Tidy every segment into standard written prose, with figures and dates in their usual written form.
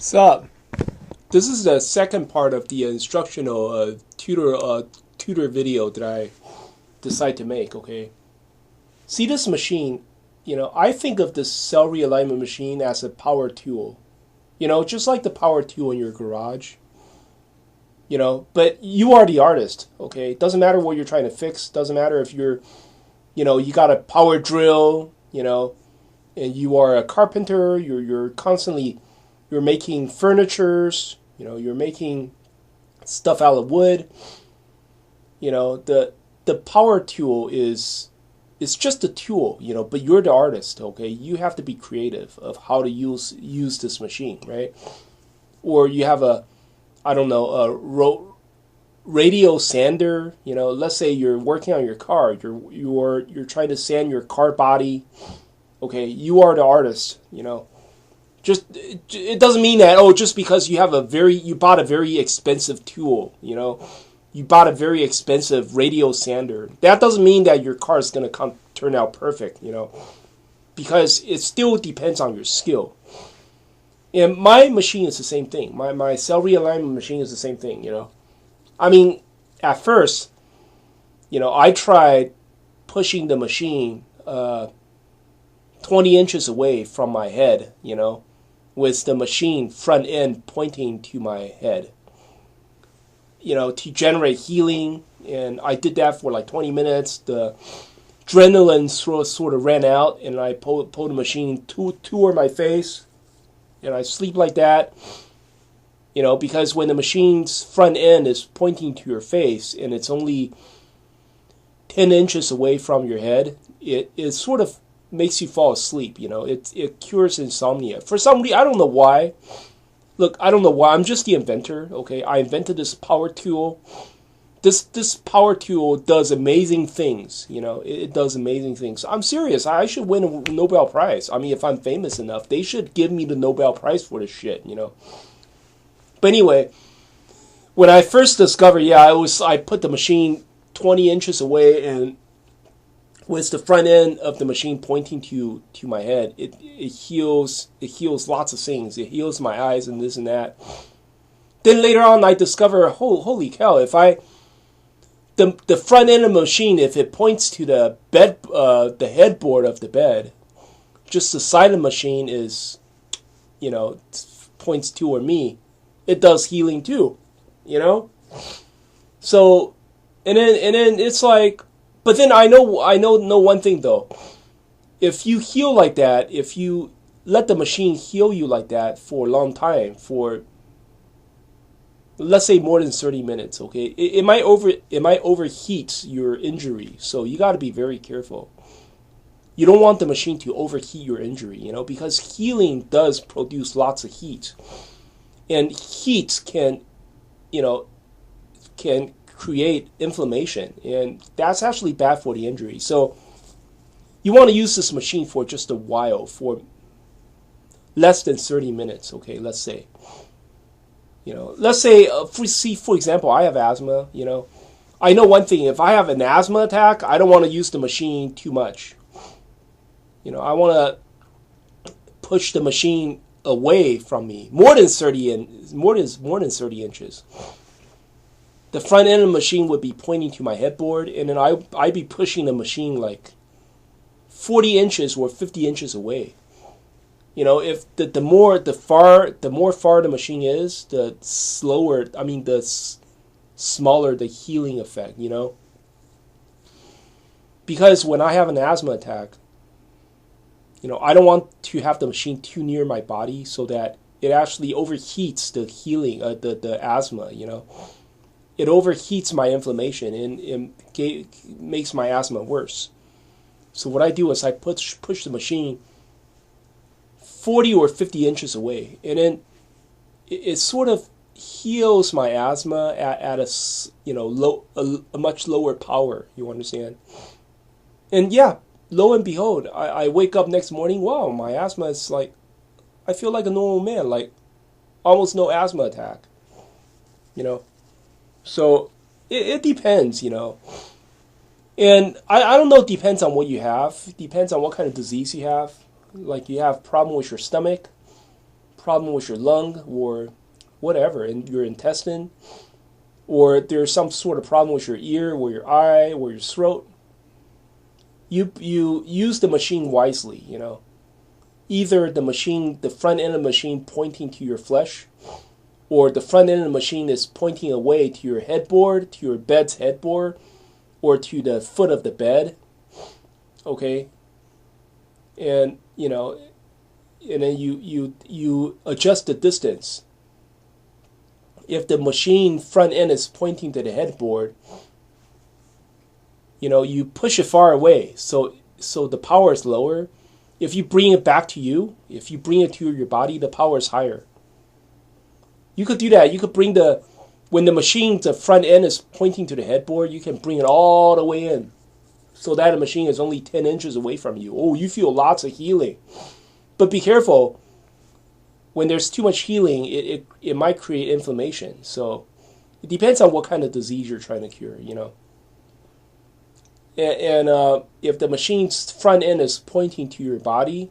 So, this is the second part of the instructional tutor video that I decide to make, okay? See this machine, I think of this cell realignment machine as a power tool. Just like the power tool in your garage. But you are the artist, okay? It doesn't matter what you're trying to fix. Doesn't matter if you got a power drill, and you are a carpenter, you're constantly you're making furnitures, you're making stuff out of wood. The power tool is just a tool, but you're the artist, okay? You have to be creative of how to use this machine, right? Or you have a radial sander, let's say you're working on your car, you're trying to sand your car body, okay? You are the artist, Just it doesn't mean that just because you bought a very expensive tool, you bought a very expensive radial sander. That doesn't mean that your car is going to turn out perfect, because it still depends on your skill. And my machine is the same thing. My cell realignment machine is the same thing, I mean, at first, I tried pushing the machine 20 inches away from my head, with the machine front end pointing to my head, to generate healing. And I did that for like 20 minutes. The adrenaline sort of ran out, and I pulled the machine toward my face, and I sleep like that. Because when the machine's front end is pointing to your face and it's only 10 inches away from your head, it sort of makes you fall asleep, It cures insomnia. For some reason, I don't know why. Look, I don't know why. I'm just the inventor, okay? I invented this power tool. This power tool does amazing things, It does amazing things. I'm serious. I should win a Nobel Prize. I mean, if I'm famous enough, they should give me the Nobel Prize for this shit, But anyway, when I first discovered, I put the machine 20 inches away, and with the front end of the machine pointing to my head, it heals lots of things. It heals my eyes and this and that. Then later on, I discovered, holy cow! If the front end of the machine, if it points to the bed, the headboard of the bed, just the side of the machine is, points toward me. It does healing too, So, and then it's like. But then I know one thing though. If you heal like that, if you let the machine heal you like that for a long time, for let's say more than 30 minutes, okay, it might overheat your injury. So you got to be very careful. You don't want the machine to overheat your injury, because healing does produce lots of heat, and heat can create inflammation, and that's actually bad for the injury. So you want to use this machine for just a while, for less than 30 minutes, okay, let's say. For example, I have asthma, I know one thing: if I have an asthma attack, I don't want to use the machine too much. I want to push the machine away from me, more than 30 inches. The front end of the machine would be pointing to my headboard, and then I'd be pushing the machine like 40 inches or 50 inches away. If the more far the machine is, the smaller the healing effect, Because when I have an asthma attack, I don't want to have the machine too near my body so that it actually overheats the healing, the asthma, It overheats my inflammation, and it makes my asthma worse. So what I do is I push the machine 40 or 50 inches away, and then it sort of heals my asthma at a much lower power. You understand? And yeah, lo and behold, I wake up next morning. Wow, my asthma is like, I feel like a normal man, like almost no asthma attack. So it depends, And I don't know, it depends on what you have. It depends on what kind of disease you have. Like, you have problem with your stomach, problem with your lung or whatever, in your intestine, or there's some sort of problem with your ear or your eye or your throat, you use the machine wisely, Either the front end of the machine pointing to your flesh, or the front end of the machine is pointing away to your headboard, to your bed's headboard, or to the foot of the bed, okay? And, and then you adjust the distance. If the machine front end is pointing to the headboard, you push it far away, so the power is lower. If you bring it back to you, if you bring it to your body, the power is higher. You could do that. You could bring when the front end is pointing to the headboard, you can bring it all the way in, so that the machine is only 10 inches away from you. Oh, you feel lots of healing. But be careful. When there's too much healing, it might create inflammation. So it depends on what kind of disease you're trying to cure, And if the machine's front end is pointing to your body,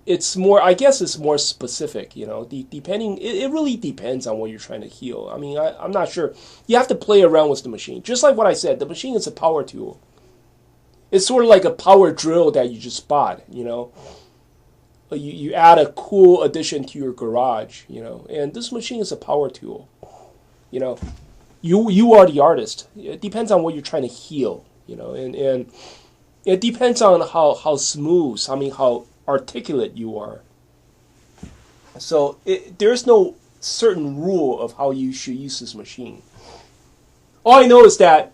it's more specific, depending, it really depends on what you're trying to heal. I mean, I'm not sure. You have to play around with the machine. Just like what I said, the machine is a power tool. It's sort of like a power drill that you just bought, You add a cool addition to your garage, and this machine is a power tool, You are the artist. It depends on what you're trying to heal, and it depends on how smooth, how articulate you are. So there's no certain rule of how you should use this machine. All I know is that,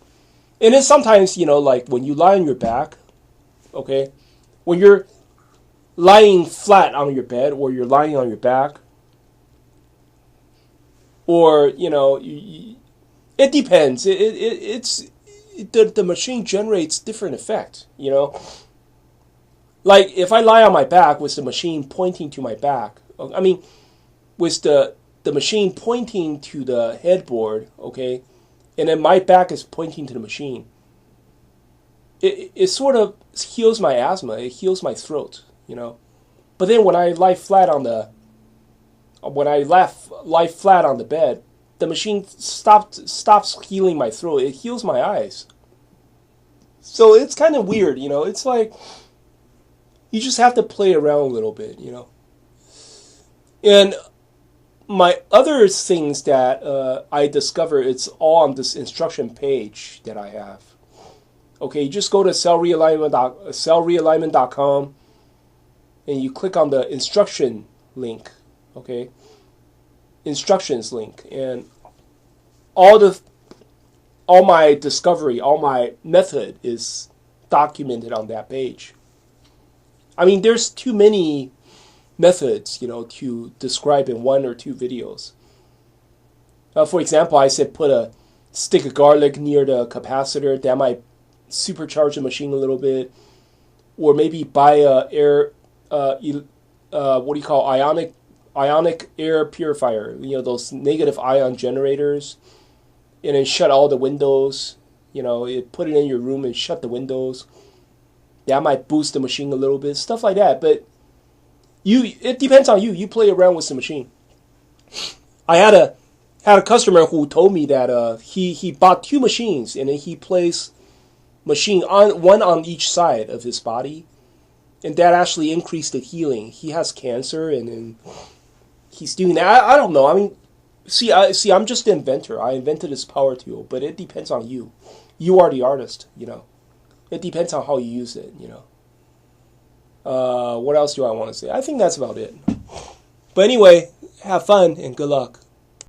and then sometimes, like when you lie on your back, okay, when you're lying flat on your bed, or you're lying on your back, or, it depends. The machine generates different effects, Like if I lie on my back with the machine pointing to my back, with the machine pointing to the headboard, okay, and then my back is pointing to the machine, it sort of heals my asthma. It heals my throat, But then when I lie flat on the bed, the machine stops healing my throat. It heals my eyes. So it's kind of weird, It's like you just have to play around a little bit, And my other things that I discover, it's all on this instruction page that I have. Okay, you just go to cellrealignment.com and you click on the instruction link, okay? Instructions link, and all my discovery, all my method is documented on that page. There's too many methods, to describe in one or two videos. For example, I said put a stick of garlic near the capacitor. That might supercharge the machine a little bit. Or maybe buy ionic air purifier. Those negative ion generators. And then shut all the windows. Put it in your room and shut the windows. That might boost the machine a little bit. Stuff like that. But it depends on you. You play around with the machine. I had a customer who told me that he bought two machines, and then he placed machine one on each side of his body, and that actually increased the healing. He has cancer, and he's doing that. I don't know. I'm just the inventor. I invented this power tool, but it depends on you. You are the artist. It depends on how you use it. What else do I want to say? I think that's about it. But anyway, have fun and good luck.